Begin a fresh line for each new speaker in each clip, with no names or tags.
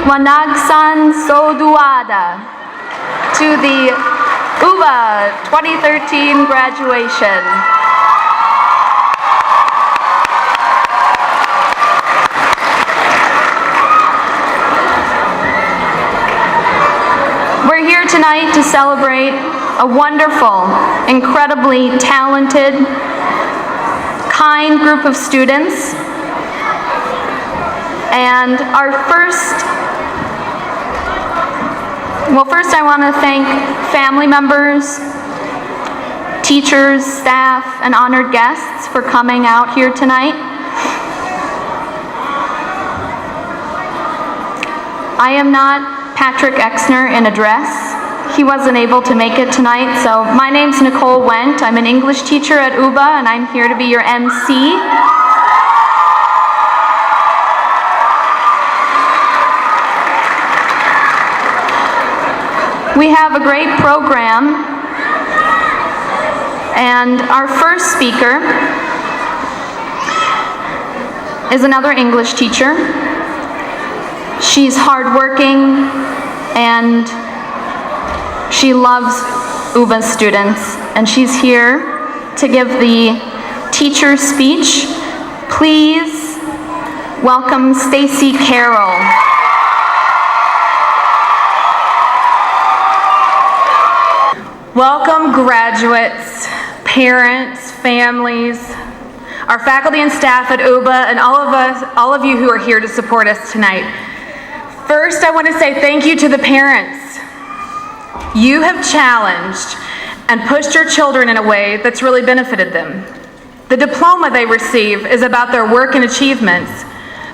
Wanagsan Soduada to the Ubah 2013 graduation. We're here tonight to celebrate a wonderful, incredibly talented, kind group of students. And first I want to thank family members, teachers, staff, and honored guests for coming out here tonight. I am not Patrick Exner in a dress. He wasn't able to make it tonight, so my name's Nicole Wendt. I'm an English teacher at Ubah, and I'm here to be your MC. We have a great program, and our first speaker is another English teacher. She's hardworking and she loves Ubah students, and she's here to give the teacher's speech. Please welcome Stacy Carroll.
Welcome graduates, parents, families, our faculty and staff at Ubah, and all of you who are here to support us tonight. First, I want to say thank you to the parents. You have challenged and pushed your children in a way that's really benefited them. The diploma they receive is about their work and achievements,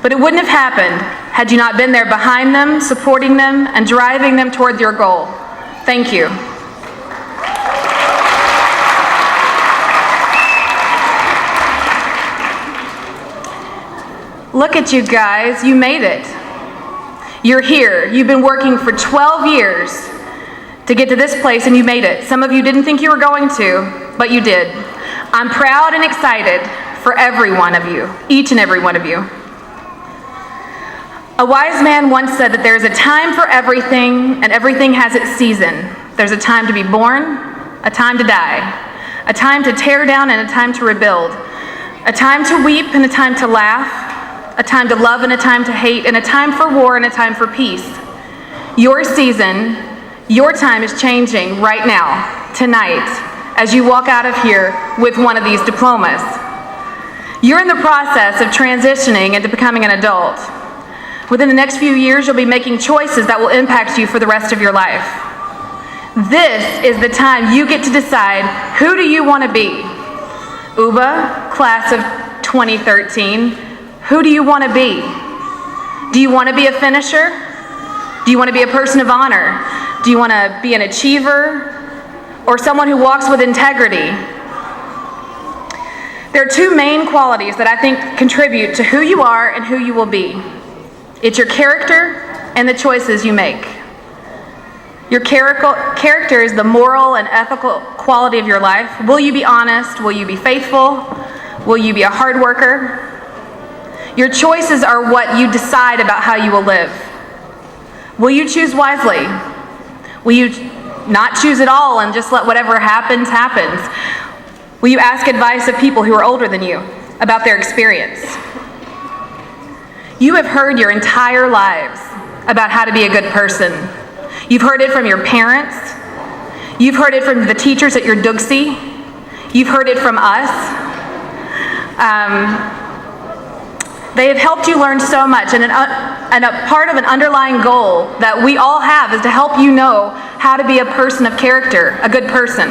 but it wouldn't have happened had you not been there behind them, supporting them, and driving them toward your goal. Thank you. Look at you guys, you made it. You're here. You've been working for 12 years to get to this place, and you made it. Some of you didn't think you were going to, but you did. I'm proud and excited for every one of you, each and every one of you. A wise man once said that there's a time for everything, and everything has its season. There's a time to be born, a time to die, a time to tear down and a time to rebuild, a time to weep and a time to laugh, a time to love and a time to hate, and a time for war and a time for peace. Your season, your time is changing right now, tonight, as you walk out of here with one of these diplomas. You're in the process of transitioning into becoming an adult. Within the next few years, you'll be making choices that will impact you for the rest of your life. This is the time you get to decide, who do you want to be? Ubah Class of 2013. Who do you want to be? Do you want to be a finisher? Do you want to be a person of honor? Do you want to be an achiever? Or someone who walks with integrity? There are two main qualities that I think contribute to who you are and who you will be. It's your character and the choices you make. Your character is the moral and ethical quality of your life. Will you be honest? Will you be faithful? Will you be a hard worker? Your choices are what you decide about how you will live. Will you choose wisely? Will you not choose at all and just let whatever happens, happens? Will you ask advice of people who are older than you about their experience? You have heard your entire lives about how to be a good person. You've heard it from your parents. You've heard it from the teachers at your Dugsi. You've heard it from us. They have helped you learn so much, and a part of an underlying goal that we all have is to help you know how to be a person of character, a good person.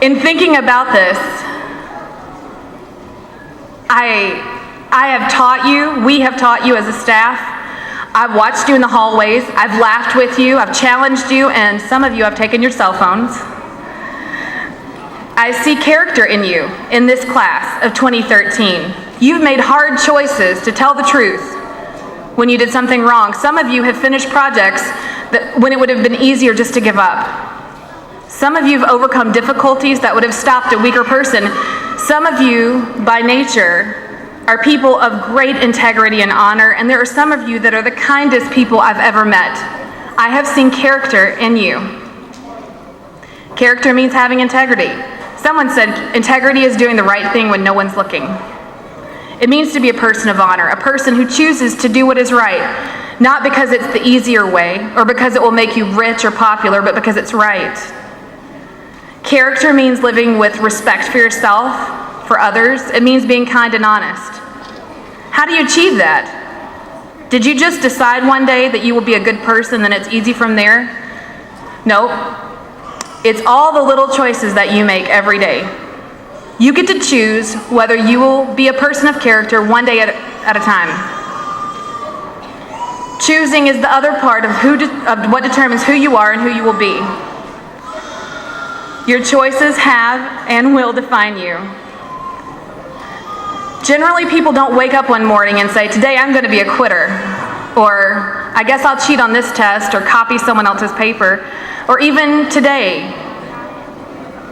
In thinking about this, I have taught you, we have taught you as a staff. I've watched you in the hallways, I've laughed with you, I've challenged you, and some of you have taken your cell phones. I see character in you in this class of 2013. You've made hard choices to tell the truth when you did something wrong. Some of you have finished projects when it would have been easier just to give up. Some of you have overcome difficulties that would have stopped a weaker person. Some of you, by nature, are people of great integrity and honor, and there are some of you that are the kindest people I've ever met. I have seen character in you. Character means having integrity. Someone said integrity is doing the right thing when no one's looking. It means to be a person of honor, a person who chooses to do what is right, not because it's the easier way or because it will make you rich or popular, but because it's right. Character means living with respect for yourself, for others. It means being kind and honest. How do you achieve that? Did you just decide one day that you will be a good person and it's easy from there? Nope. It's all the little choices that you make every day. You get to choose whether you will be a person of character one day at a time. Choosing is the other part of what determines who you are and who you will be. Your choices have and will define you. Generally, people don't wake up one morning and say, today I'm going to be a quitter, or I guess I'll cheat on this test, or copy someone else's paper, or even today,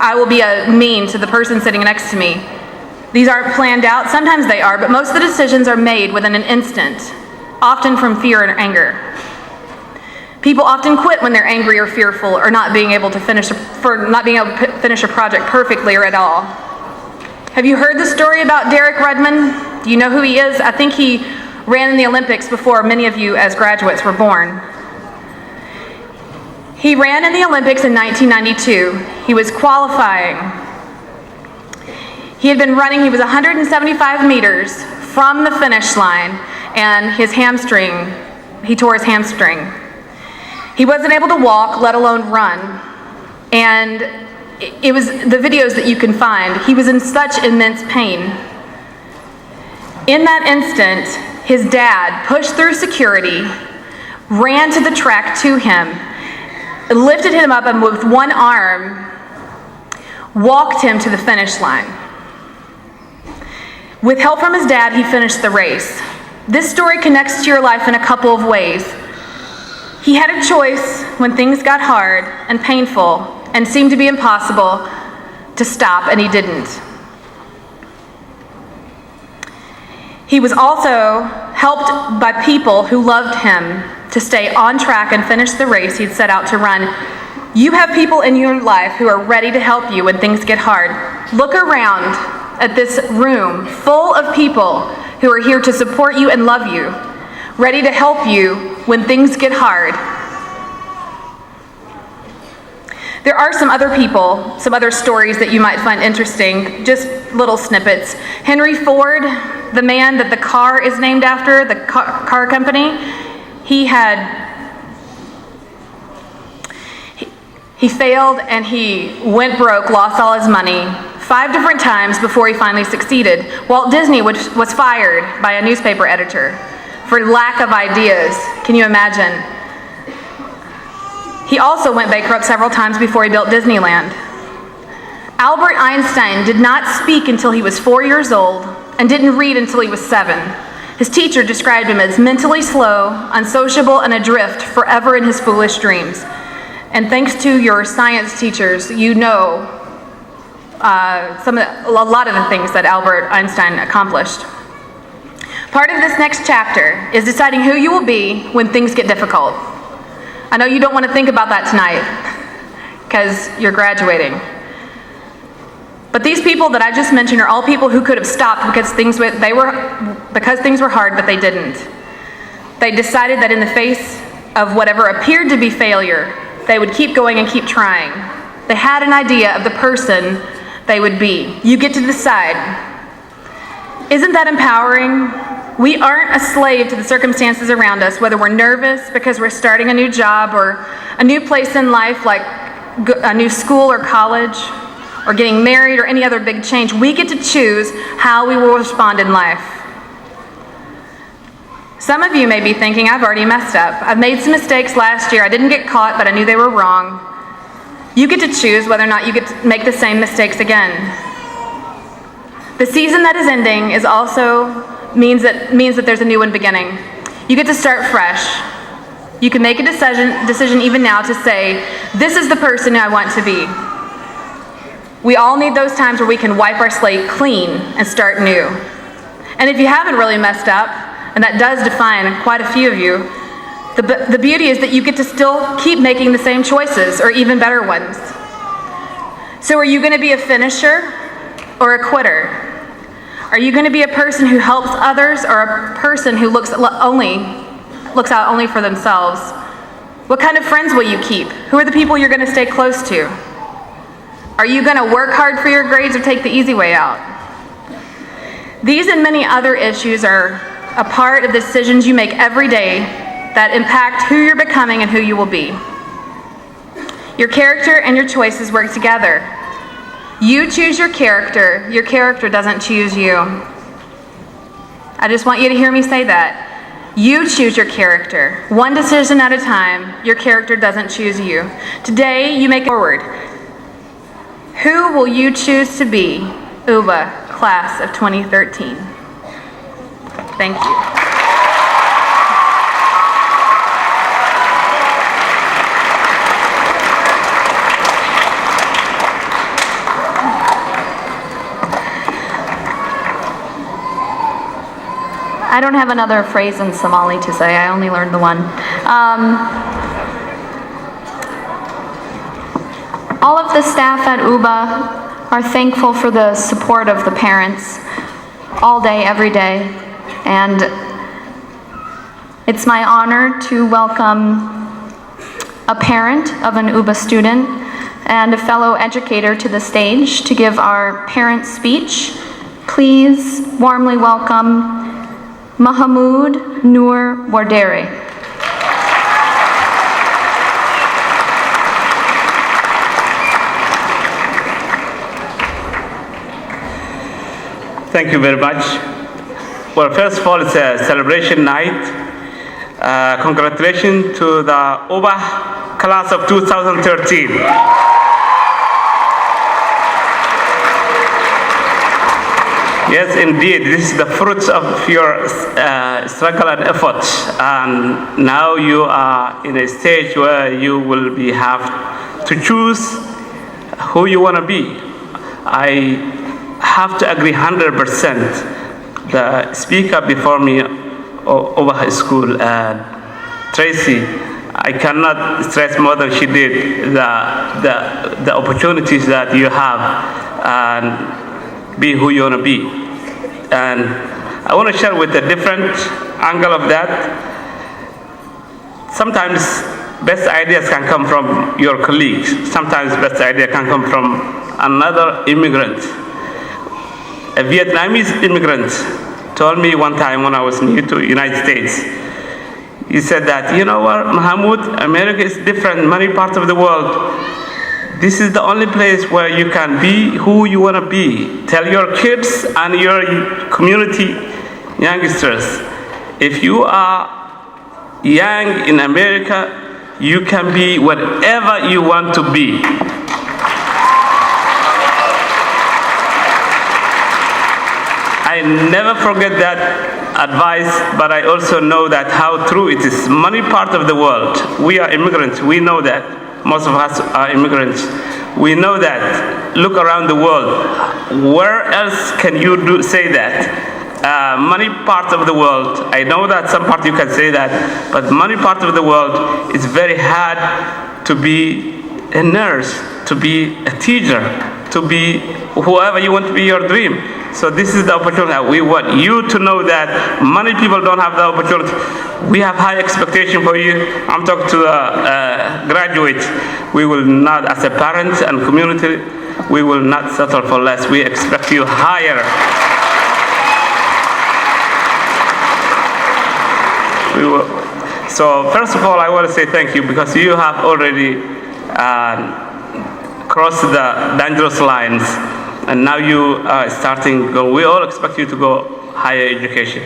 I will be mean to the person sitting next to me. These aren't planned out. Sometimes they are, but most of the decisions are made within an instant, often from fear and anger. People often quit when they're angry or fearful, or not being able to finish a project perfectly or at all. Have you heard the story about Derek Redmond? Do you know who he is? I think he ran in the Olympics before many of you as graduates were born. He ran in the Olympics in 1992. He was qualifying. He had been running, he was 175 meters from the finish line, and he tore his hamstring. He wasn't able to walk, let alone run. And it was the videos that you can find. He was in such immense pain. In that instant, his dad pushed through security, ran to the track to him, lifted him up, and with one arm, walked him to the finish line. With help from his dad, he finished the race. This story connects to your life in a couple of ways. He had a choice when things got hard and painful and seemed to be impossible to stop, and he didn't. He was also helped by people who loved him to stay on track and finish the race he'd set out to run. You have people in your life who are ready to help you when things get hard. Look around at this room full of people who are here to support you and love you, ready to help you when things get hard. There are some other people, some other stories that you might find interesting, just little snippets. Henry Ford, the man that the car is named after, the car company, he failed and he went broke, lost all his money 5 different times before he finally succeeded. Walt Disney was fired by a newspaper editor for lack of ideas. Can you imagine? He also went bankrupt several times before he built Disneyland. Albert Einstein did not speak until he was 4 years old and didn't read until he was 7. His teacher described him as mentally slow, unsociable, and adrift forever in his foolish dreams. And thanks to your science teachers, you know a lot of the things that Albert Einstein accomplished. Part of this next chapter is deciding who you will be when things get difficult. I know you don't want to think about that tonight because you're graduating. But these people that I just mentioned are all people who could have stopped because things were hard, but they didn't. They decided that in the face of whatever appeared to be failure, they would keep going and keep trying. They had an idea of the person they would be. You get to decide. Isn't that empowering? We aren't a slave to the circumstances around us, whether we're nervous because we're starting a new job or a new place in life like a new school or college, or getting married or any other big change. We get to choose how we will respond in life. Some of you may be thinking, I've already messed up. I've made some mistakes last year. I didn't get caught, but I knew they were wrong. You get to choose whether or not you get to make the same mistakes again. The season that is ending is also means that there's a new one beginning. You get to start fresh. You can make a decision even now to say, this is the person I want to be. We all need those times where we can wipe our slate clean and start new. And if you haven't really messed up, and that does define quite a few of you, the beauty is that you get to still keep making the same choices, or even better ones. So are you going to be a finisher or a quitter? Are you going to be a person who helps others, or a person who looks out only for themselves? What kind of friends will you keep? Who are the people you're going to stay close to? Are you going to work hard for your grades or take the easy way out? These and many other issues are a part of the decisions you make every day that impact who you're becoming and who you will be. Your character and your choices work together. You choose your character doesn't choose you. I just want you to hear me say that. You choose your character, one decision at a time. Your character doesn't choose you. Today, you make it forward. Who will you choose to be? Ubah Class of 2013. Thank you.
I don't have another phrase in Somali to say. I only learned the one. All of the staff at Ubah are thankful for the support of the parents all day, every day. And it's my honor to welcome a parent of an Ubah student and a fellow educator to the stage to give our parent speech. Please warmly welcome Mahamoud Noor Wardere.
Thank you very much. Well, first of all, it's a celebration night. Congratulations to the Ubah Class of 2013. Yes, indeed, this is the fruits of your struggle and effort. And now you are in a stage where you will have to choose who you want to be. I have to agree 100%. The speaker before me over high school, Tracy, I cannot stress more than she did the opportunities that you have and be who you want to be. And I want to share with a different angle of that. Sometimes best ideas can come from your colleagues. Sometimes best idea can come from another immigrant. A Vietnamese immigrant told me one time when I was new to the United States, he said that, you know what, Mahmoud, America is different in many parts of the world. This is the only place where you can be who you want to be. Tell your kids and your community youngsters, if you are young in America, you can be whatever you want to be. I never forget that advice, but I also know that how true it is. Many parts of the world, we are immigrants, we know that. Most of us are immigrants. We know that. Look around the world. Where else can you say that? Many parts of the world, I know that some parts you can say that, but many parts of the world, it's very hard to be a nurse, to be a teacher, to be whoever you want to be your dream. So this is the opportunity. We want you to know that many people don't have the opportunity. We have high expectation for you. I'm talking to the graduates. We will not, as a parent and community, we will not settle for less. We expect you higher. So first of all, I want to say thank you because you have already crossed the dangerous lines. And now you are starting to go. We all expect you to go higher education.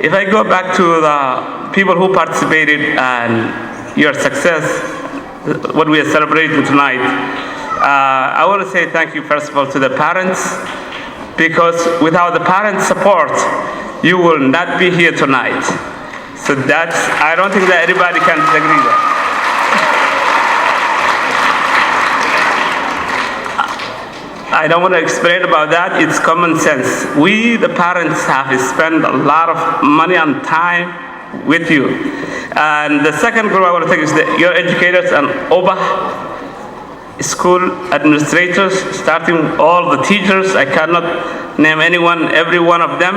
If I go back to the people who participated and your success, what we are celebrating tonight, I want to say thank you first of all to the parents, because without the parents' support, you will not be here tonight. So that's, I don't think that anybody can disagree with that. I don't want to explain about that. It's common sense. We, the parents, have spent a lot of money and time with you. And the second group I want to take is your educators and Ubah school administrators, starting all the teachers. I cannot name every one of them.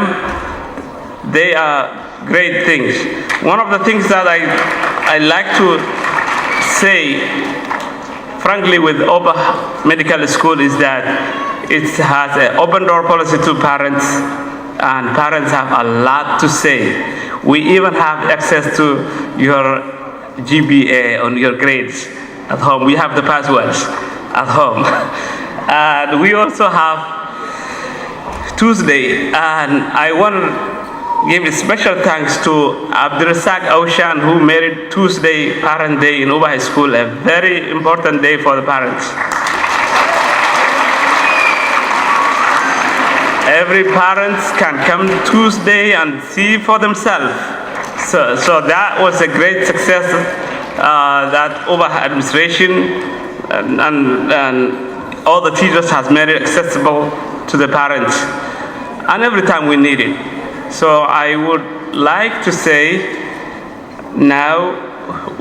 They are great things. One of the things that I like to say, frankly, with Ubah Medical School is that it has an open door policy to parents, and parents have a lot to say. We even have access to your GPA on your grades at home. We have the passwords at home. And we also have Tuesday, and I want to give a special thanks to Abdurrazak Aushan, who made it Tuesday Parent Day in Ubah High School, a very important day for the parents. Every parent can come Tuesday and see for themselves. So that was a great success that Ubah administration and all the teachers has made it accessible to the parents, and every time we need it. So I would like to say, now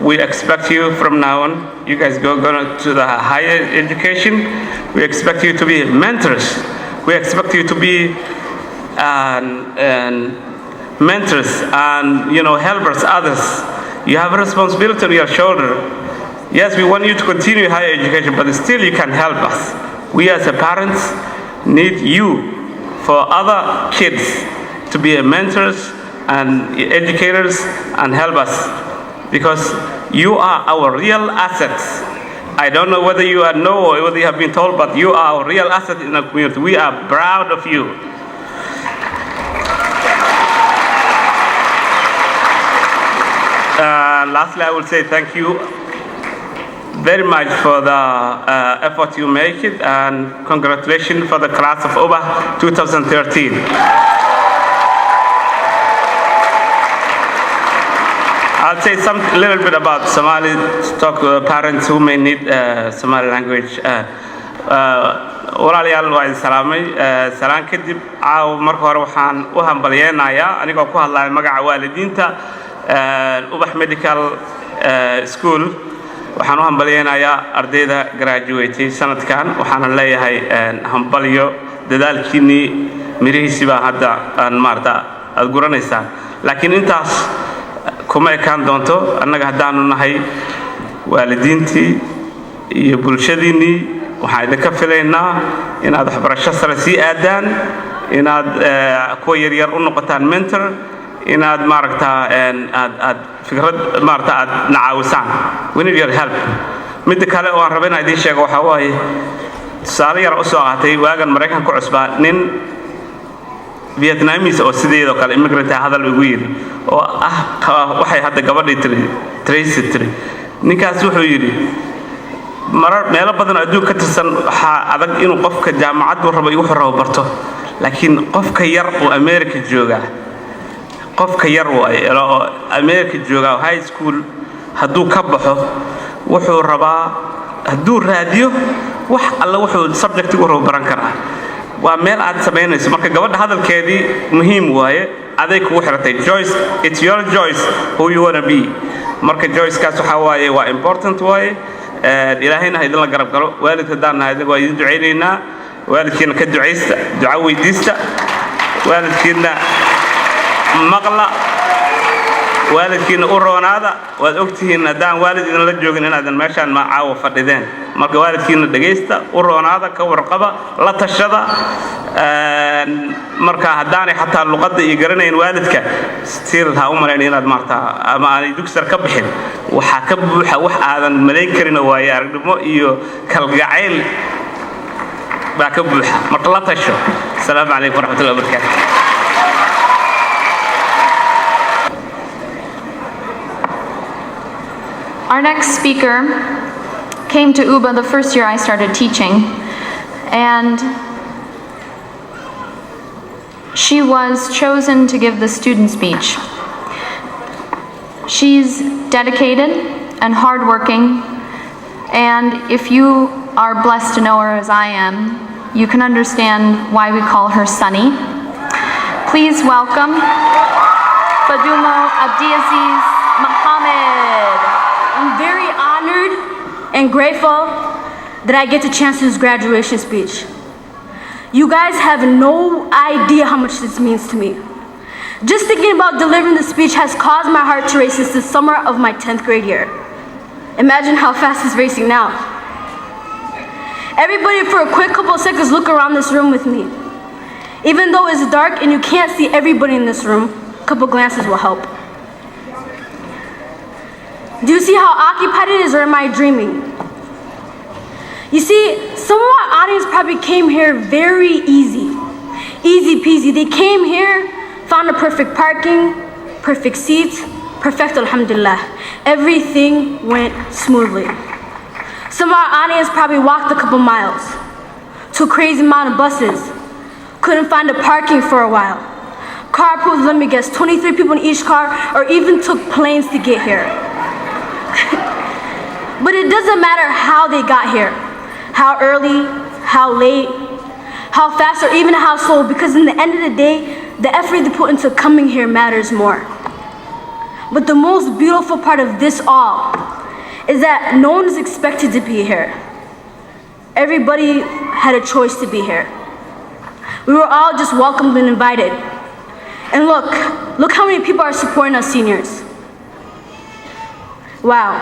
we expect you from now on, you guys go to the higher education, we expect you to be mentors. We expect you to be mentors and helpers, others. You have a responsibility on your shoulder. Yes, we want you to continue higher education, but still you can help us. We as parents need you for other kids to be mentors and educators and help us, because you are our real assets. I don't know whether you know or whether you have been told, but you are a real asset in the community. We are proud of you. Lastly, I will say thank you very much for the effort you make it, and congratulations for the class of Ubah 2013. I'll say a little bit about Somali parents who may need Somali language. Walaalayaal waa idin salaamay. Salaan kadib marka hore waxaan u hambalyeynaayaa anigoo ku hadlaya magaca waalidiinta Ubah Medical School. Waxaan u hambalyeynayaa ardayda graduate sanadkan. Waxaan leeyahay hambalyo, dadaalkiinii mirihiisii baa hadda maarta aad guranaysaa. Laakiin intaas kuma ekaan doonto. Annaga haddaanu nahay waalidiintii iyo bulshadiinii, waxaan idinka filaynaa inaad waxbarasho sare sii aadaan, inaad kuwa yaryar u noqotaan mentor, inaad aad fikrad aad nacaawisaan. We need your help. Midda kale oo aan rabay inaan idiin sheego waxaa waaye tusaale yar u soo qaatay waagan Maraykanka ku cusbaa nin Vietnamese oo sideedoo kale immigrant hadal ugu yiri oo waxay hadda gabadhii Tracy ninkaas wuxuu yiri meelo badan adduunka ka tirsan waxaa adag inuu qofka jaamacad rabo iyo wuxuu rabo barto, laakiin qofka yar oo America jooga, qofka yar oo America jooga high school hadduu ka baxo wuxuu rabaa hadduu raadiyo wax alla wuxuu subject ugu rabo baran karaa. waa meel aad sameynayso marka gabadha hadalkeedii muhiim waaye aday kugu xiratay choice. It's your choice who you want to be. marka choice kaas waxa waaye waa important waaye. ilaahayna idin la garab galo. waalidka daanahay waa idin duceynaynaa. waalidkiina ka duceysta, duco weydiista. waalidkiina maqla, waalidkiina u roonaada. waad ogtihiin haddaan waalid idin la joogin inaadan meeshaan ma caawa fadhideen. marka waalidkiina dhageysta, u roonaada, ka warqaba, la tashada. marka haddaanay xataa luqadda iyo garanayn waalidka still ha u malayn inaad ama aanay dugsar ka bixin. waxaa ka buuxa wax aadan malayn karin oo waaye aragnimo iyo kalgacayl baa ka buuxa. marka la tasho. asalaamu calaykum waraxmatullahi wabarakaatu.
Our next speaker came to Ubah the first year I started teaching, and she was chosen to give the student speech. She's dedicated and hardworking, and if you are blessed to know her as I am, you can understand why we call her Sunny. Please welcome Fadumo Abdiaziz Muhammad.
I'm very honored and grateful that I get to chance this graduation speech. You guys have no idea how much this means to me. Just thinking about delivering the speech has caused my heart to race since the summer of my 10th grade year. Imagine how fast it's racing now. Everybody, for a quick couple of seconds, look around this room with me. Even though it's dark and you can't see everybody in this room, a couple glances will help. Do you see how occupied it is, or am I dreaming? You see, some of our audience probably came here very easy peasy. They came here, found the perfect parking, perfect seats, perfect, alhamdulillah. Everything went smoothly. Some of our audience probably walked a couple miles, took crazy amount of buses, couldn't find a parking for a while. Carpools, let me guess, 23 people in each car, or even took planes to get here. But it doesn't matter how they got here, how early, how late, how fast, or even how slow, because in the end of the day, the effort they put into coming here matters more. But the most beautiful part of this all is that no one is expected to be here. Everybody had a choice to be here. We were all just welcomed and invited. And look how many people are supporting us seniors. Wow.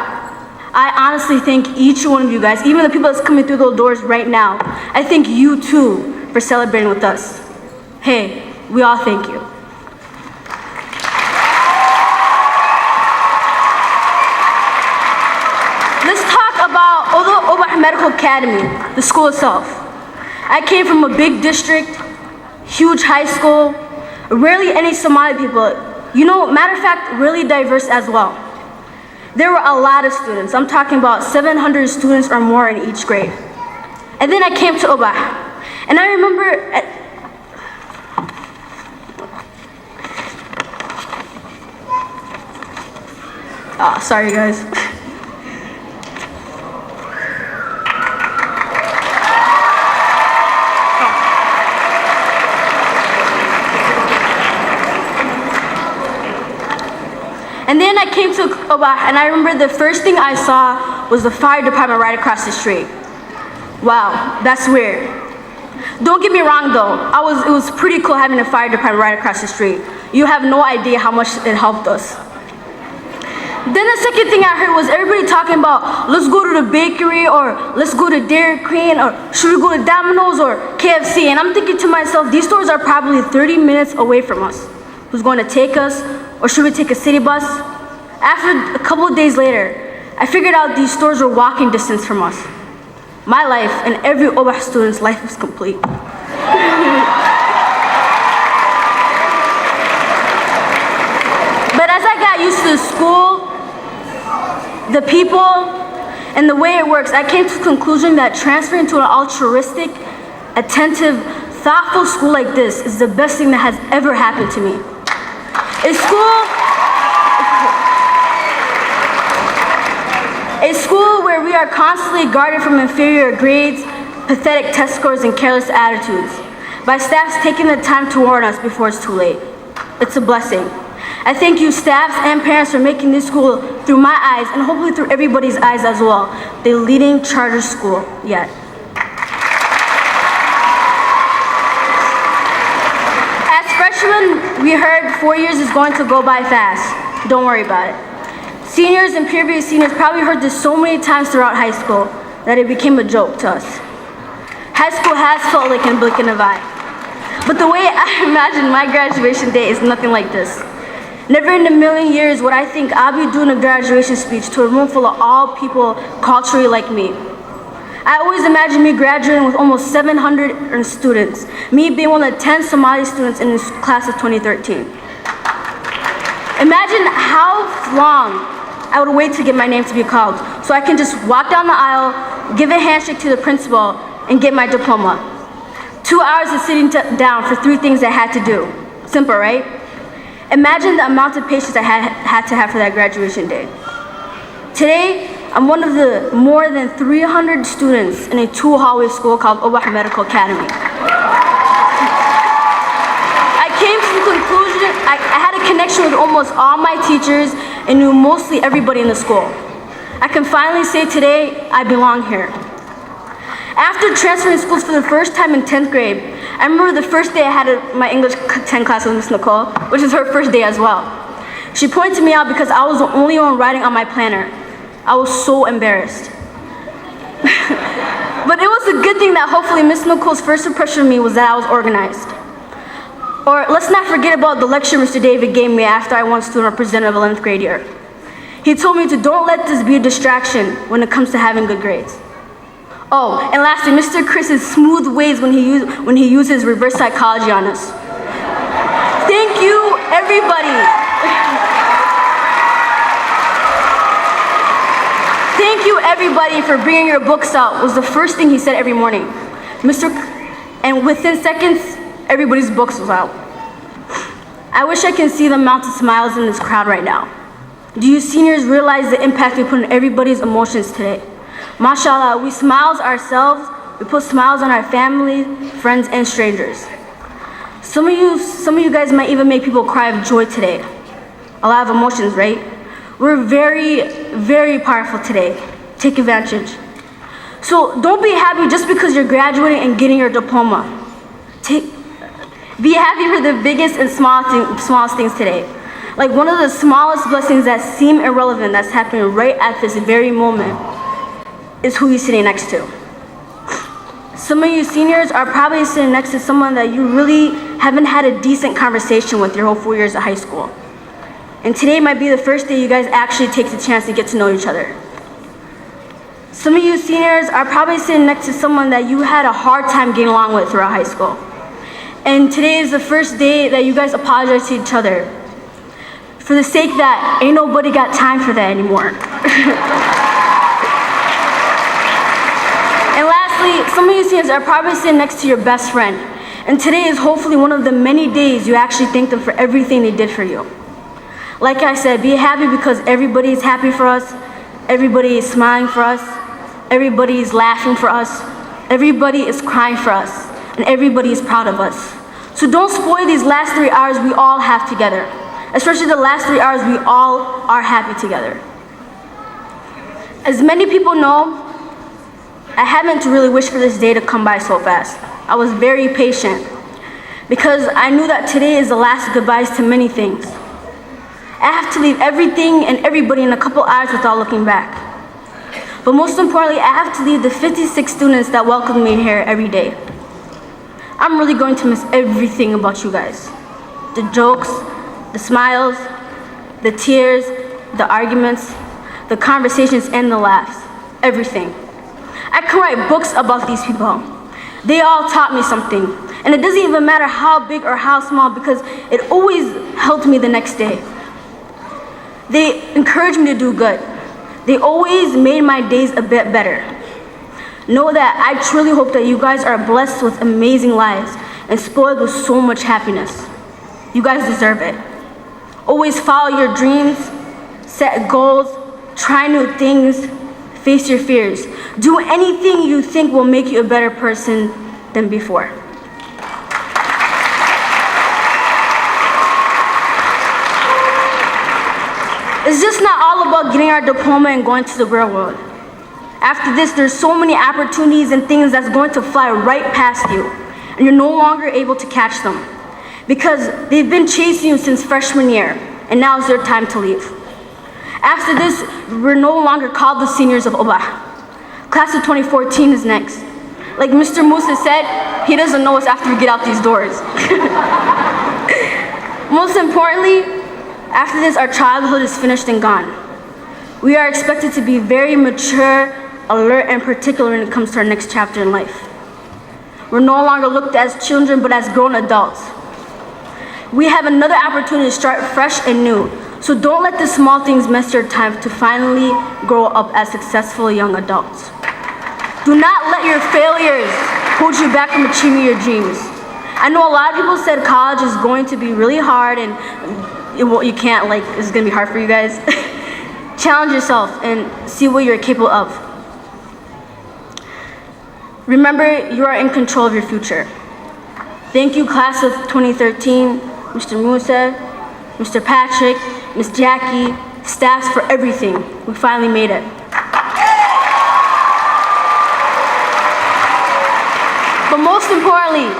I honestly thank each one of you guys, even the people that's coming through those doors right now. I thank you too for celebrating with us. Hey, we all thank you. Let's talk about Ubah Medical Academy, the school itself. I came from a big district, huge high school, rarely any Somali people. You know, matter of fact, really diverse as well. There were a lot of students. I'm talking about 700 students or more in each grade. And then I came to Ubah. And I remember sorry guys. And then I came to Ubah, and I remember the first thing I saw was the fire department right across the street. Wow, that's weird. Don't get me wrong though, it was pretty cool having a fire department right across the street. You have no idea how much it helped us. Then the second thing I heard was everybody talking about, let's go to the bakery, or let's go to Dairy Queen, or should we go to Domino's or KFC? And I'm thinking to myself, these stores are probably 30 minutes away from us. Who's going to take us? Or should we take a city bus? After a couple of days later, I figured out these stores were walking distance from us. My life and every Ubah student's life was complete. But as I got used to the school, the people, and the way it works, I came to the conclusion that transferring to an altruistic, attentive, thoughtful school like this is the best thing that has ever happened to me. A school where we are constantly guarded from inferior grades, pathetic test scores, and careless attitudes, by staffs taking the time to warn us before it's too late. It's a blessing. I thank you staffs and parents for making this school, through my eyes, and hopefully through everybody's eyes as well, the leading charter school yet. As freshmen, we heard 4 years is going to go by fast. Don't worry about it. Seniors and previous seniors probably heard this so many times throughout high school that it became a joke to us. High school has felt like a blink and of eye. But the way I imagine my graduation day is nothing like this. Never in a million years would I think I'll be doing a graduation speech to a room full of all people culturally like me. I always imagined me graduating with almost 700 students, me being one of the 10 Somali students in this class of 2013. Imagine how long I would wait to get my name to be called, so I can just walk down the aisle, give a handshake to the principal, and get my diploma. 2 hours of sitting down for 3 things I had to do. Simple, right? Imagine the amount of patience I had to have for that graduation day. Today, I'm one of the more than 300 students in a two-hallway school called Ubah Medical Academy. I came to the conclusion, I had a connection with almost all my teachers and knew mostly everybody in the school. I can finally say today, I belong here. After transferring schools for the first time in 10th grade, I remember the first day I had my English 10 class with Miss Nicole, which is her first day as well. She pointed me out because I was the only one writing on my planner. I was so embarrassed. But it was a good thing that hopefully Miss Nicole's first impression of me was that I was organized. Or let's not forget about the lecture Mr. David gave me after I won student representative 11th grade year. He told me to don't let this be a distraction when it comes to having good grades. Oh, and lastly, Mr. Chris's smooth ways when he uses reverse psychology on us. Thank you, everybody. Thank you, everybody, for bringing your books out, was the first thing he said every morning. And within seconds, everybody's books was out. I wish I can see the amount of smiles in this crowd right now. Do you seniors realize the impact we put on everybody's emotions today? Mashallah, we smiles ourselves, we put smiles on our family, friends, and strangers. Some of you guys might even make people cry of joy today. A lot of emotions, right? We're very, very powerful today. Take advantage. So don't be happy just because you're graduating and getting your diploma. Be happy for the biggest and smallest things today. Like one of the smallest blessings that seem irrelevant that's happening right at this very moment is who you're sitting next to. Some of you seniors are probably sitting next to someone that you really haven't had a decent conversation with your whole 4 years of high school. And today might be the first day you guys actually take the chance to get to know each other. Some of you seniors are probably sitting next to someone that you had a hard time getting along with throughout high school. And today is the first day that you guys apologize to each other. For the sake that ain't nobody got time for that anymore. And lastly, some of you seniors are probably sitting next to your best friend. And today is hopefully one of the many days you actually thank them for everything they did for you. Like I said, be happy because everybody is happy for us, everybody is smiling for us, everybody is laughing for us, everybody is crying for us, and everybody is proud of us. So don't spoil these last 3 hours we all have together, especially the last 3 hours we all are happy together. As many people know, I haven't really wished for this day to come by so fast. I was very patient because I knew that today is the last goodbyes to many things. I have to leave everything and everybody in a couple hours without looking back. But most importantly, I have to leave the 56 students that welcome me here every day. I'm really going to miss everything about you guys. The jokes, the smiles, the tears, the arguments, the conversations and the laughs, everything. I can write books about these people. They all taught me something. And it doesn't even matter how big or how small because it always helped me the next day. They encouraged me to do good. They always made my days a bit better. Know that I truly hope that you guys are blessed with amazing lives and spoiled with so much happiness. You guys deserve it. Always follow your dreams, set goals, try new things, face your fears. Do anything you think will make you a better person than before. It's just not all about getting our diploma and going to the real world. After this, there's so many opportunities and things that's going to fly right past you, and you're no longer able to catch them because they've been chasing you since freshman year, and now is their time to leave. After this, we're no longer called the seniors of Ubah. Class of 2014 is next. Like Mr. Musa said, he doesn't know us after we get out these doors. Most importantly, after this, our childhood is finished and gone. We are expected to be very mature, alert, and particular when it comes to our next chapter in life. We're no longer looked at as children, but as grown adults. We have another opportunity to start fresh and new. So don't let the small things mess your time to finally grow up as successful young adults. Do not let your failures hold you back from achieving your dreams. I know a lot of people said college is going to be really hard and you can't, it's gonna be hard for you guys. Challenge yourself and see what you're capable of. Remember, you are in control of your future. Thank you, class of 2013, Mr. Musa, Mr. Patrick, Ms. Jackie, staffs for everything. We finally made it. But most importantly,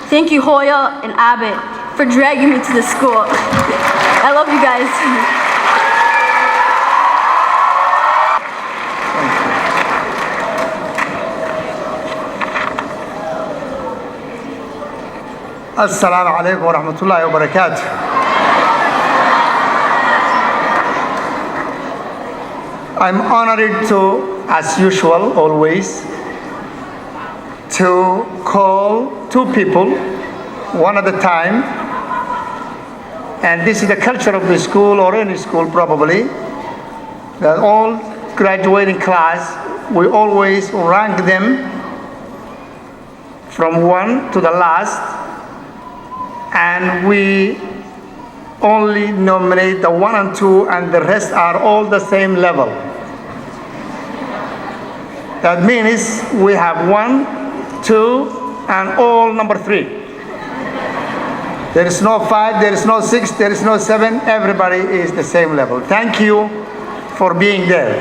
thank you, Hoya and Abbott, for dragging me to the school. I love you guys.
Assalamu alaikum wa rahmatullahi wa barakatuh. I'm honored to, as usual, always, to call two people, one at a time. And this is the culture of the school, or any school probably, that all graduating class, we always rank them from one to the last, and we only nominate the 1 and 2, and the rest are all the same level. That means we have 1, 2, and all number 3. There is no 5, there is no 6, there is no 7. Everybody is the same level. Thank you for being there.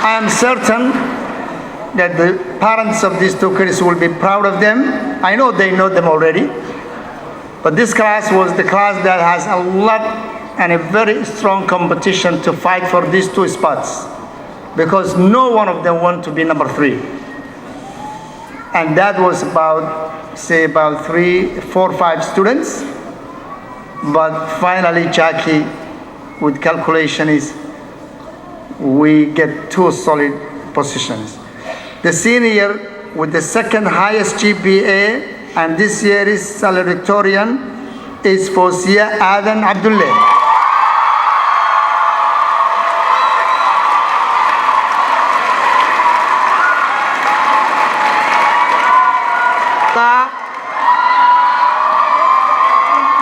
I am certain that the parents of these two kids will be proud of them. I know they know them already, but this class was the class that has a lot and a very strong competition to fight for these 2 spots, because no one of them wanted to be number 3. And that was about, say, about 3, 4, 5 students. But finally, Jackie, with calculation, we get 2 solid positions. The senior with the second highest GPA, and this year is valedictorian, is Fozia Adan Abdullah.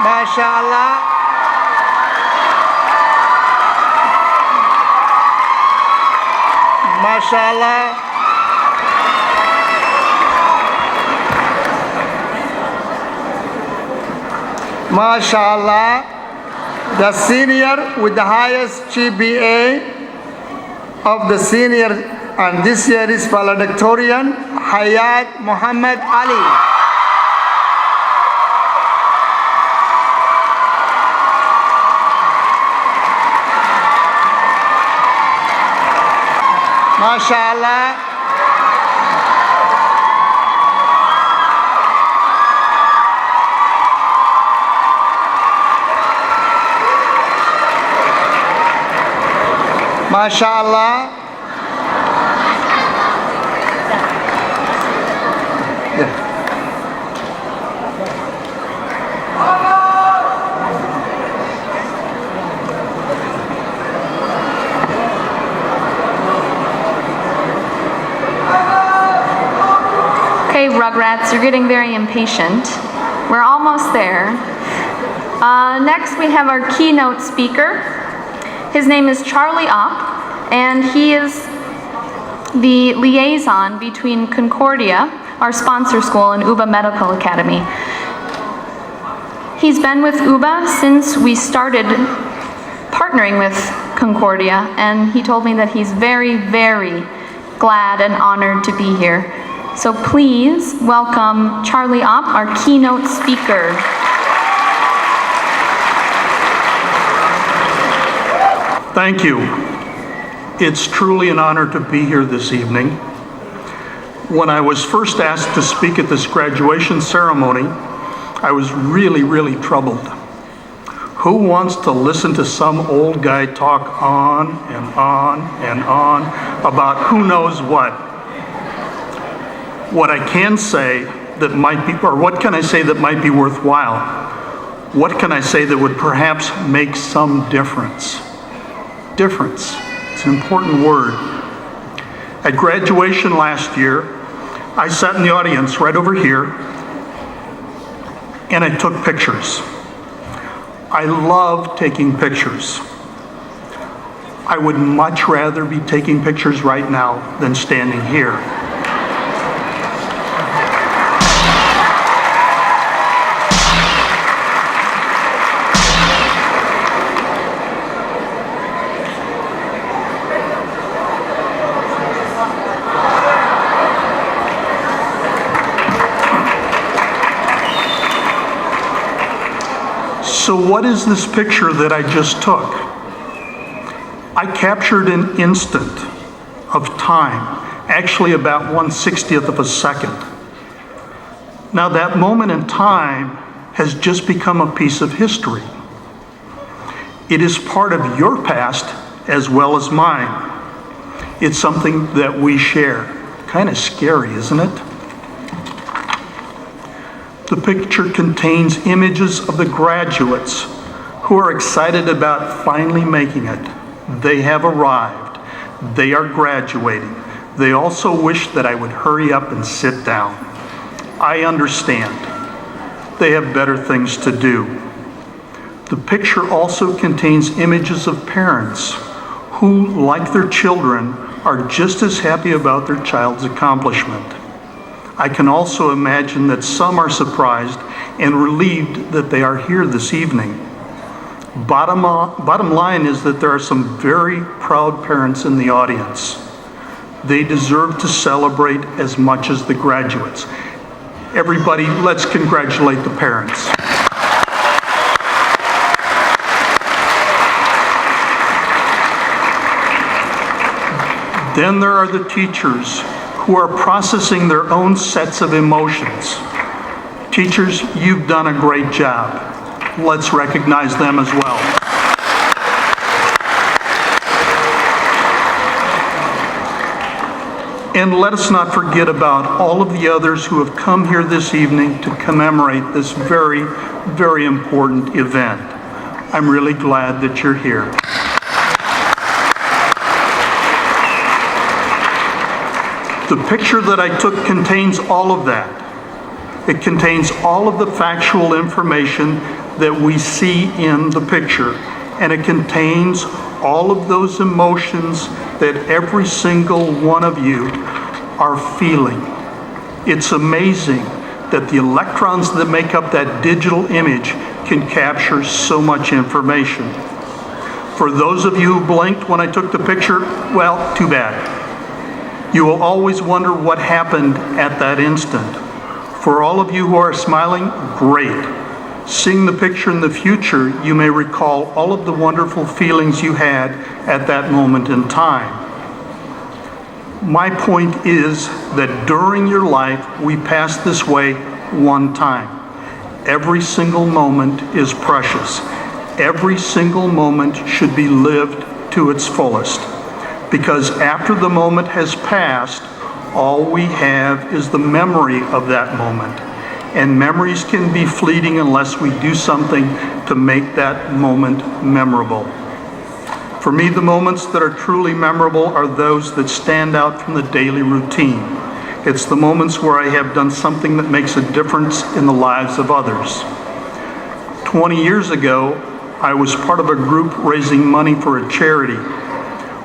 MashaAllah. MashaAllah. MashaAllah, the senior with the highest GPA of the senior, and this year is valedictorian, Hayat Muhammad Ali. MashaAllah. MashaAllah. Yeah.
Okay, Rugrats, you're getting very impatient. We're almost there. Next, we have our keynote speaker. His name is Charlie Opp, and he is the liaison between Concordia, our sponsor school, and Ubah Medical Academy. He's been with Ubah since we started partnering with Concordia, and he told me that he's very, very glad and honored to be here. So please welcome Charlie Opp, our keynote speaker.
Thank you. It's truly an honor to be here this evening. When I was first asked to speak at this graduation ceremony, I was really, really troubled. Who wants to listen to some old guy talk on and on and on about who knows what? What I can say that might be, or what can I say that might be worthwhile? What can I say that would perhaps make some difference? Difference. It's an important word. At graduation last year, I sat in the audience right over here, and I took pictures. I love taking pictures. I would much rather be taking pictures right now than standing here. So what is this picture that I just took? I captured an instant of time, actually about 1/60th of a second. Now that moment in time has just become a piece of history. It is part of your past as well as mine. It's something that we share. Kind of scary, isn't it? The picture contains images of the graduates who are excited about finally making it. They have arrived. They are graduating. They also wish that I would hurry up and sit down. I understand. They have better things to do. The picture also contains images of parents who, like their children, are just as happy about their child's accomplishment. I can also imagine that some are surprised and relieved that they are here this evening. Bottom line is that there are some very proud parents in the audience. They deserve to celebrate as much as the graduates. Everybody, let's congratulate the parents. Then there are the teachers who are processing their own sets of emotions. Teachers, you've done a great job. Let's recognize them as well. And let us not forget about all of the others who have come here this evening to commemorate this very, very important event. I'm really glad that you're here. The picture that I took contains all of that. It contains all of the factual information that we see in the picture, and it contains all of those emotions that every single one of you are feeling. It's amazing that the electrons that make up that digital image can capture so much information. For those of you who blinked when I took the picture, well, too bad. You will always wonder what happened at that instant. For all of you who are smiling, great. Seeing the picture in the future, you may recall all of the wonderful feelings you had at that moment in time. My point is that during your life, we pass this way one time. Every single moment is precious. Every single moment should be lived to its fullest. Because after the moment has passed, all we have is the memory of that moment. And memories can be fleeting unless we do something to make that moment memorable. For me, the moments that are truly memorable are those that stand out from the daily routine. It's the moments where I have done something that makes a difference in the lives of others. 20 years ago, I was part of a group raising money for a charity.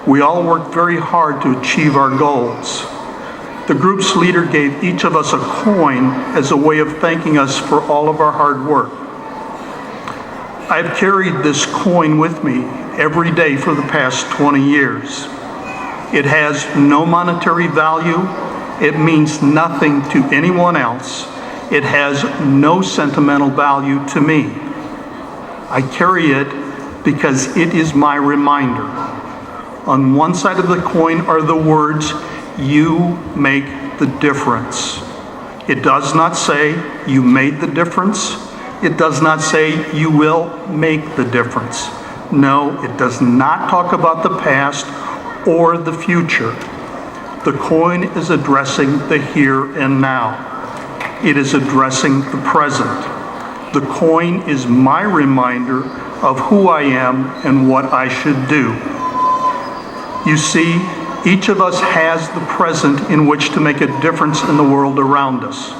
We all worked very hard to achieve our goals. The group's leader gave each of us a coin as a way of thanking us for all of our hard work. I've carried this coin with me every day for the past 20 years. It has no monetary value. It means nothing to anyone else. It has no sentimental value to me. I carry it because it is my reminder. On one side of the coin are the words, "You make the difference." It does not say, "You made the difference." It does not say, "You will make the difference." No, it does not talk about the past or the future. The coin is addressing the here and now. It is addressing the present. The coin is my reminder of who I am and what I should do. You see, each of us has the present in which to make a difference in the world around us.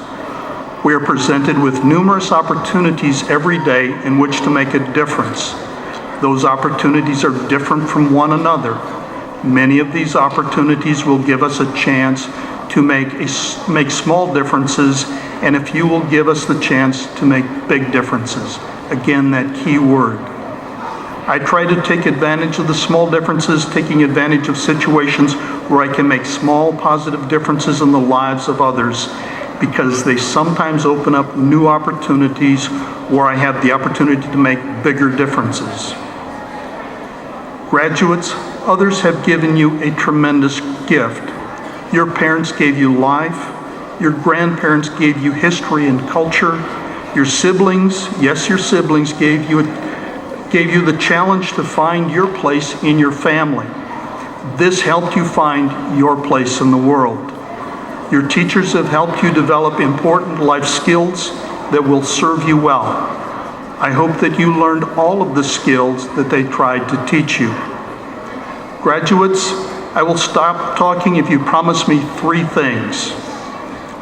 We are presented with numerous opportunities every day in which to make a difference. Those opportunities are different from one another. Many of these opportunities will give us a chance to make small differences, and a few will give us the chance to make big differences. Again, that key word. I try to take advantage of the small differences, taking advantage of situations where I can make small positive differences in the lives of others, because they sometimes open up new opportunities where I have the opportunity to make bigger differences. Graduates, others have given you a tremendous gift. Your parents gave you life. Your grandparents gave you history and culture. Your siblings, yes, your siblings gave you the challenge to find your place in your family. This helped you find your place in the world. Your teachers have helped you develop important life skills that will serve you well. I hope that you learned all of the skills that they tried to teach you. Graduates, I will stop talking if you promise me 3 things.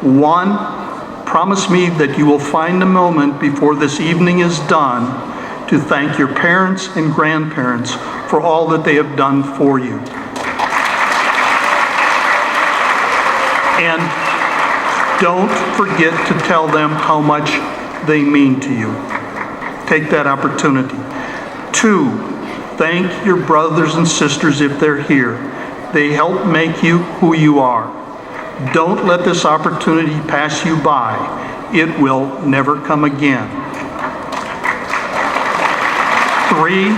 1, promise me that you will find a moment before this evening is done to thank your parents and grandparents for all that they have done for you. And don't forget to tell them how much they mean to you. Take that opportunity. 2, thank your brothers and sisters if they're here. They help make you who you are. Don't let this opportunity pass you by. It will never come again. 3,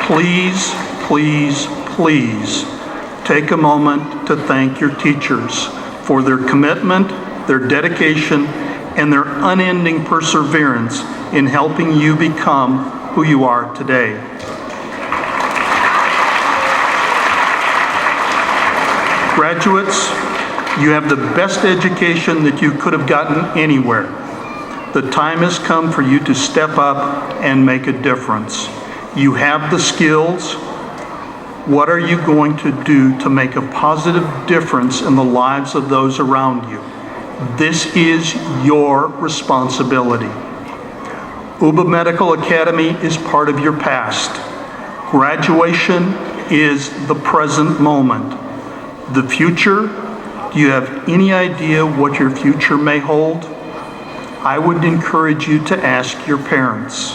please, please, please take a moment to thank your teachers for their commitment, their dedication, and their unending perseverance in helping you become who you are today. Graduates, you have the best education that you could have gotten anywhere. The time has come for you to step up and make a difference. You have the skills. What are you going to do to make a positive difference in the lives of those around you? This is your responsibility. Ubah Medical Academy is part of your past. Graduation is the present moment. The future, do you have any idea what your future may hold? I would encourage you to ask your parents.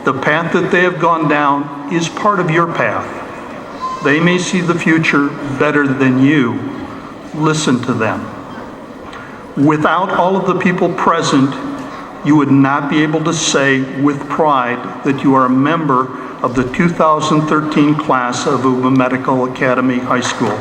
The path that they have gone down is part of your path. They may see the future better than you. Listen to them. Without all of the people present, you would not be able to say with pride that you are a member of the 2013 class of Ubah Medical Academy High School.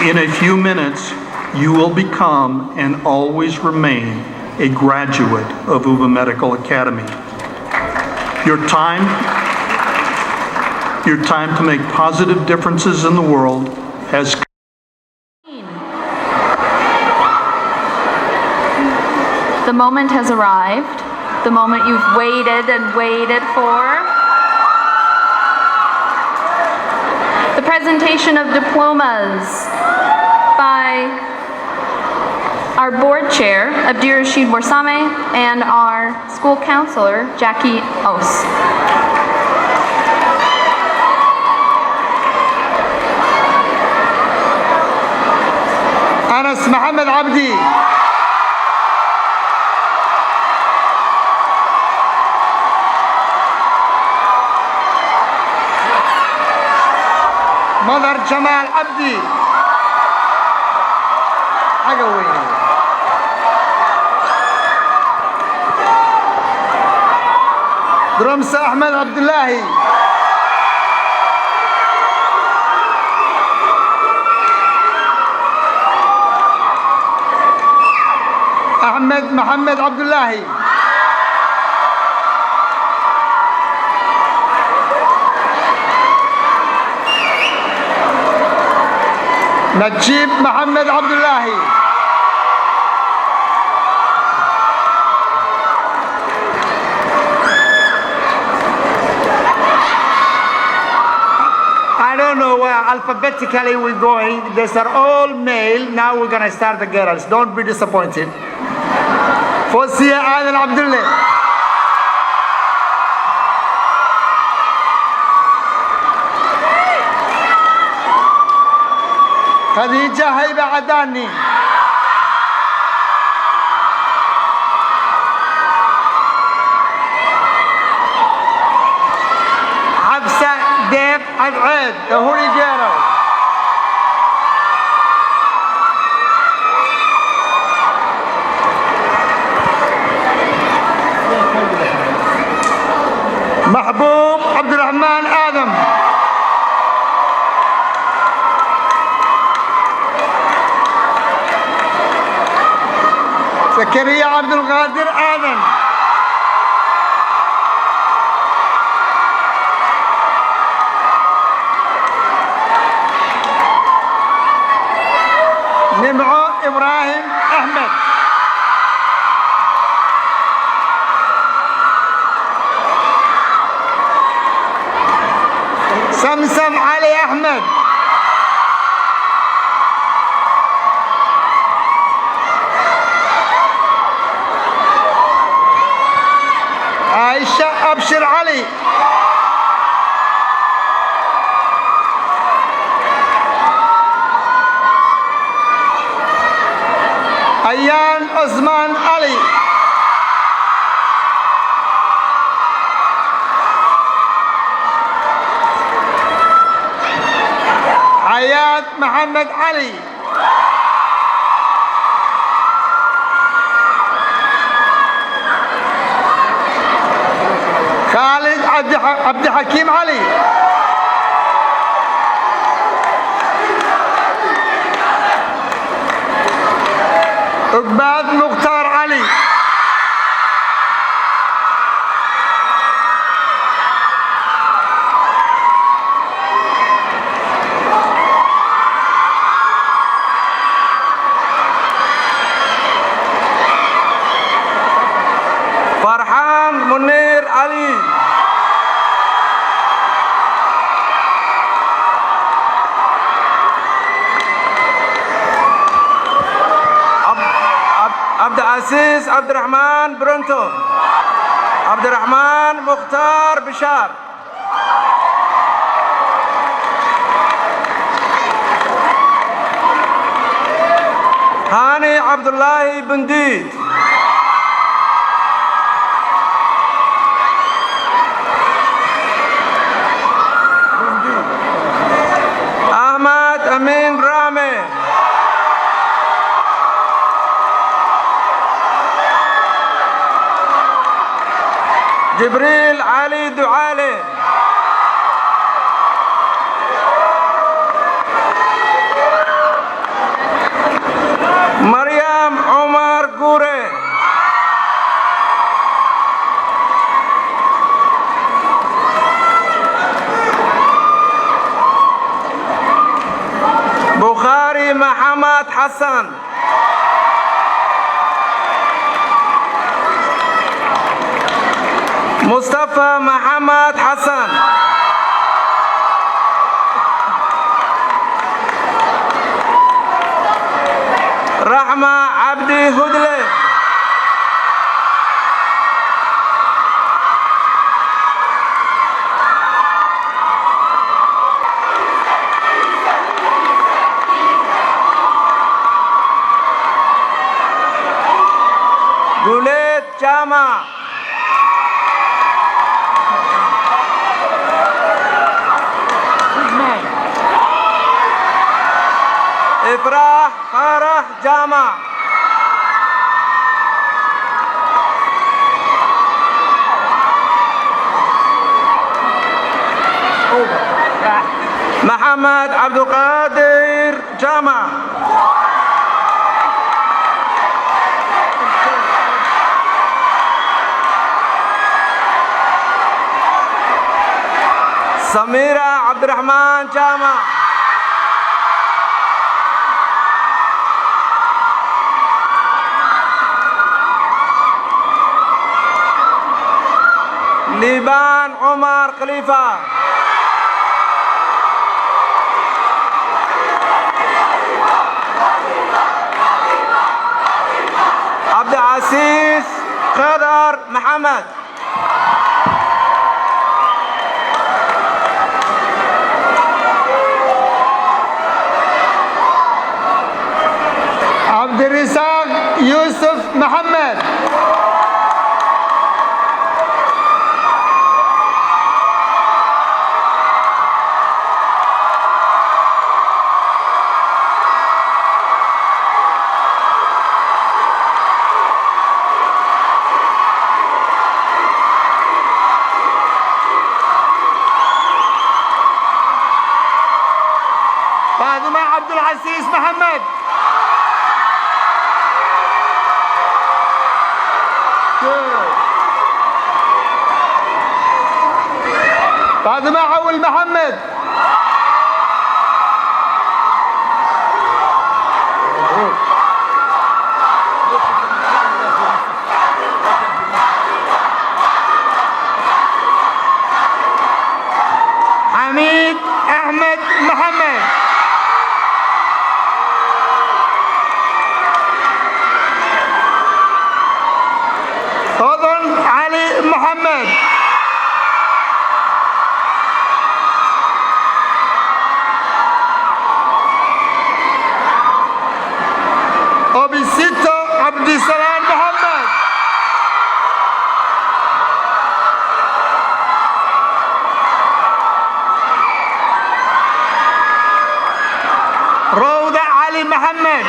In a few minutes, you will become and always remain a graduate of Ubah Medical Academy. Your time to make positive differences in the world has come.
The moment has arrived, the moment you've waited and waited for. The presentation of diplomas by our board chair, Abdir Rashid Warsame, and our school counselor, Jackie Ose.
Anas Mohammed Abdi. Mother Jamal Abdi. Agaway. Drumsa Ahmed Abdullahi. Ahmed Mohammed Abdullahi. Najib Mohammed Abdullahi. I don't know where alphabetically we're going. These are all male. Now we're gonna start the girls. Don't be disappointed. Fawzia Adan Abdullah. Khadija Haiba Adani. Hafsa Deb Ad'ad, the Holy Girl. Mahbub Abdurrahman Adam. Zakaria Abdul Qadir Adam. Nim'o Ibrahim Ahmed. Samsam Ali Ahmed. Aisha Abshir Ali. Ayan Osman Ali. Ayat Muhammad Ali. Khalid Abdi Hakim Ali. Ubah Mukhtar Ali. Farhan Munir Ali. Abdulaziz Abdurrahman Bronto. Abdurrahman Mukhtar Bishar. Hani Abdullahi Bundid. Ahmad Amin Rame. Jibril Ali Duale. Maryam Omar Gure. Bukhari Muhammad Hassan. Mustafa Muhammad Hassan. Rahma Abdi Hudle. Gulet Jama. Ifrah Farah Jama. Muhammad Abdul Qadir Jama. Samira Abdurrahman Jama. Liban Omar Khalifa.
خضر محمد.
عبد الرزاق يوسف محمد. فاطمة عبد العزيز محمد. فاطمة عول محمد. حميد أحمد محمد. فضل علي محمد. وبالستة عبد السلام محمد. روضة علي محمد.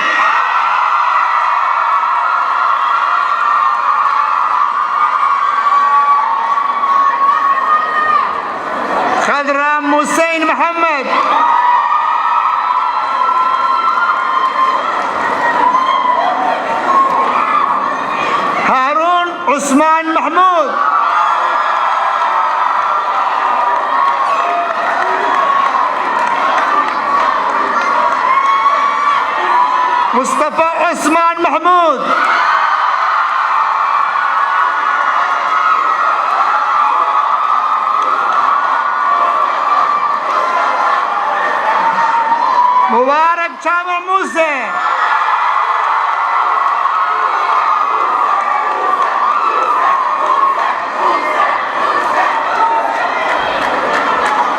خضرام حسين محمد. هارون عثمان محمود. مصطفى عثمان محمود. مبارك شامع موسى.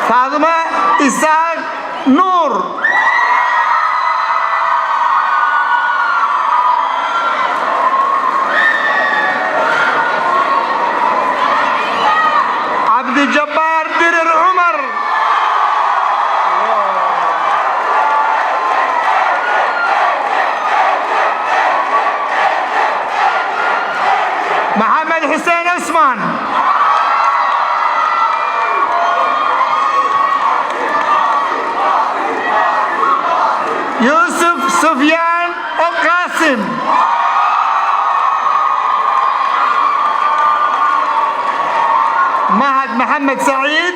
فاطمة إسحاق نور. عبد الجبار درر عمر. محمد حسين عثمان. يوسف سفيان وقاسم. مهد محمد سعيد.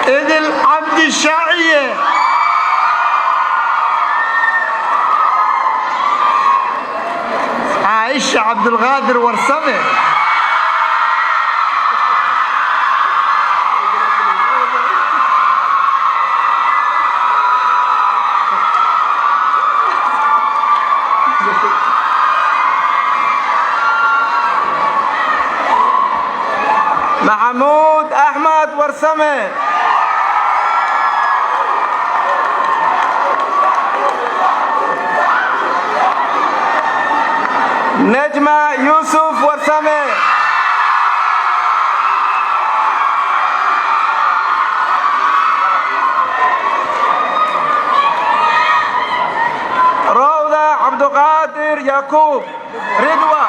إذل عبد الشاعية. عائشة عبد القادر ورسمة.
محمود أحمد ورسمة. نجمة يوسف ورسمة. روضة عبد القادر يعقوب. رضوى.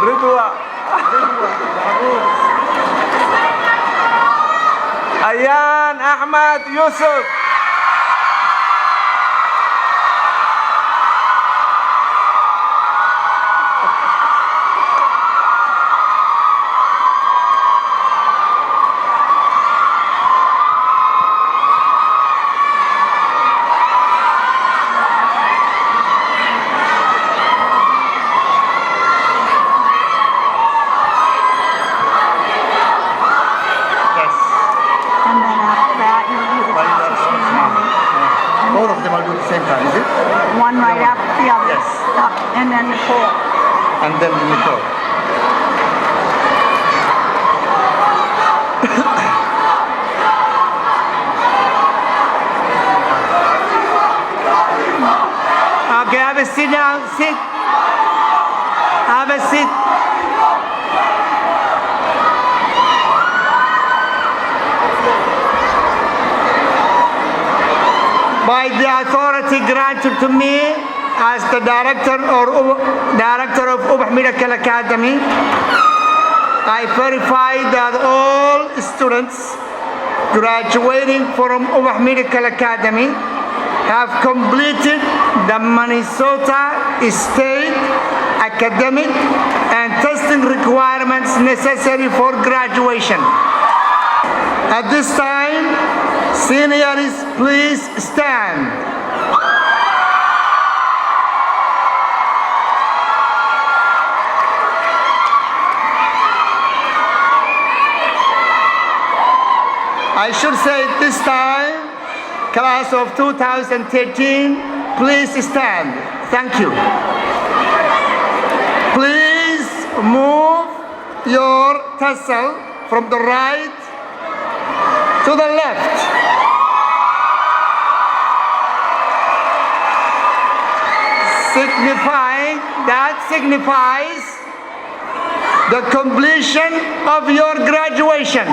رضوى. أيان أحمد يوسف.
And then after that, you do the procession.
staff, the others.
Yes.
Yep, and then Nicole.
And then Nicole. Okay, have a seat now. Sit. Have a seat. By the authority granted to me as the director of Ubah Medical Academy, I verify that all students graduating from Ubah Medical Academy have completed the Minnesota State academic and testing requirements necessary for graduation. At this time, seniors, please stand. I should say this time, class of 2013, please stand. Thank you. Please move your tassel from the right to the left. Signifies the completion of your graduation.